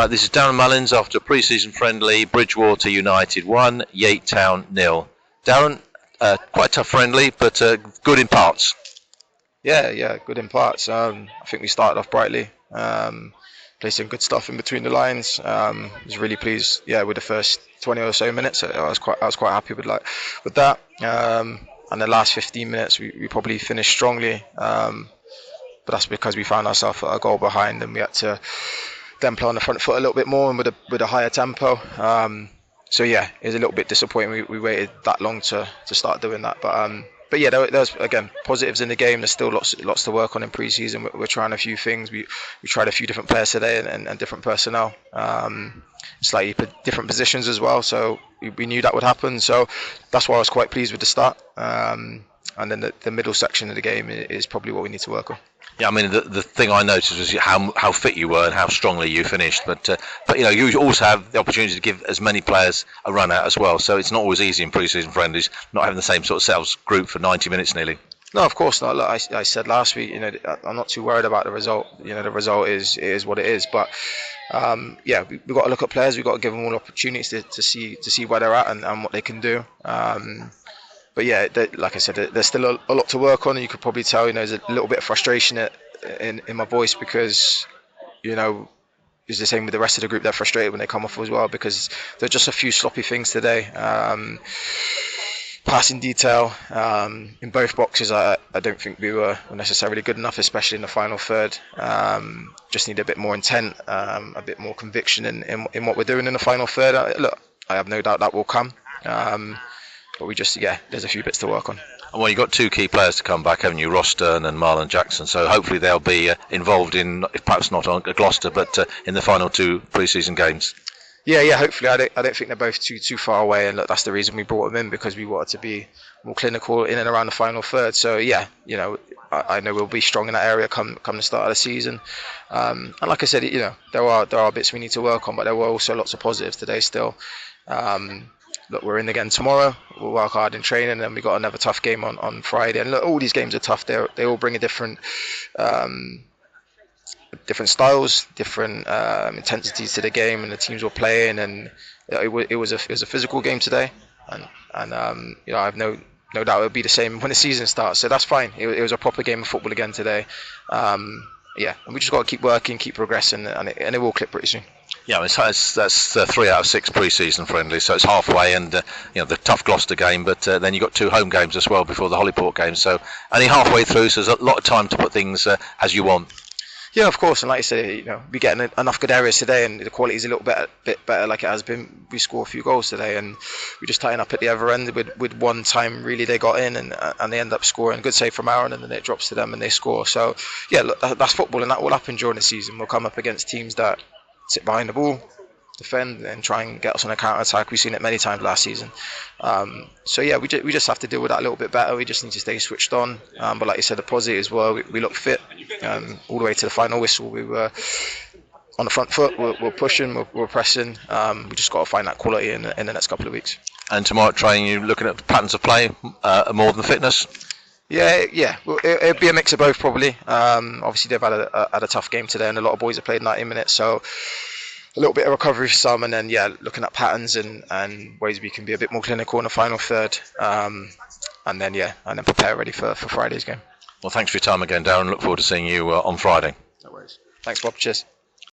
Right, this is Darren Mullings after a pre-season friendly. Bridgwater United 1, Yate Town 0. Darren, quite tough friendly, but good in parts. Yeah, good in parts. I think we started off brightly, played some good stuff in between the lines. Was really pleased, with the first 20 or so minutes. I was quite happy with that. And the last 15 minutes, we probably finished strongly, but that's because we found ourselves a goal behind, and we had to then play on the front foot a little bit more and with a higher tempo. So yeah, it was a little bit disappointing. We waited that long to start doing that, but yeah, there's again positives in the game. There's still lots to work on in pre-season. We're trying a few things. We tried a few different players today and different personnel, slightly different positions as well. So we knew that would happen. So that's why I was quite pleased with the start. And then the middle section of the game is probably what we need to work on. Yeah, I mean the thing I noticed was how fit you were and how strongly you finished. But you also have the opportunity to give as many players a run out as well. So it's not always easy in pre-season friendlies, not having the same sort of sales group for 90 minutes nearly. No, of course not. Look, I said last week, I'm not too worried about the result. The result is what it is. But we've got to look at players. We've got to give them all opportunities to see where they're at and what they can do. But yeah, like I said, there's still a lot to work on, and you could probably tell, there's a little bit of frustration in my voice because, it's the same with the rest of the group. They're frustrated when they come off as well because there's just a few sloppy things today. Passing detail in both boxes, I don't think we were necessarily good enough, especially in the final third. Just need a bit more intent, a bit more conviction in what we're doing in the final third. I have no doubt that will come. But there's a few bits to work on. Well, you've got two key players to come back, haven't you? Ross Stern and Marlon Jackson. So hopefully they'll be involved in, if perhaps not on Gloucester, but in the final two pre-season games. Yeah. Hopefully, I don't think they're both too far away, and look, that's the reason we brought them in, because we wanted to be more clinical in and around the final third. So yeah, I know we'll be strong in that area come the start of the season. And like I said, there are bits we need to work on, but there were also lots of positives today still. Look, we're in again tomorrow. We'll work hard in training, and then we got another tough game on Friday. And look, all these games are tough. They all bring a different styles, different intensities to the game, and the teams were playing. And it was a physical game today, and I have no doubt it'll be the same when the season starts. So that's fine. It was a proper game of football again today. And we just got to keep working, keep progressing, and it will clip pretty soon. Yeah, that's 3 out of 6 pre-season friendlies, so it's halfway, and the tough Gloucester game, but then you've got 2 home games as well before the Hollyport game, so only halfway through, so there's a lot of time to put things as you want. Yeah, of course, and like you said, we're getting enough good areas today, and the quality is a little bit better like it has been. We score a few goals today, and we just tighten up at the other end with one time really they got in, and they end up scoring. Good save from Aaron, and then it drops to them and they score. So yeah, look, that's football, and that will happen during the season. We'll come up against teams that sit behind the ball, defend, and try and get us on a counter attack. We've seen it many times last season. So yeah, we just have to deal with that a little bit better. We just need to stay switched on. But like you said, the positives were we looked fit all the way to the final whistle. We were on the front foot. We're pushing. We're pressing. We just got to find that quality in the next couple of weeks. And tomorrow at training, you're looking at patterns of play more than fitness. Yeah. Well, it'll be a mix of both probably. Obviously they've had a tough game today, and a lot of boys have played 90 minutes, so a little bit of recovery for some, and then looking at patterns and ways we can be a bit more clinical in the final third, and then prepare ready for Friday's game. Well, thanks for your time again, Darren. Look forward to seeing you on Friday. No worries. Thanks, Bob. Cheers.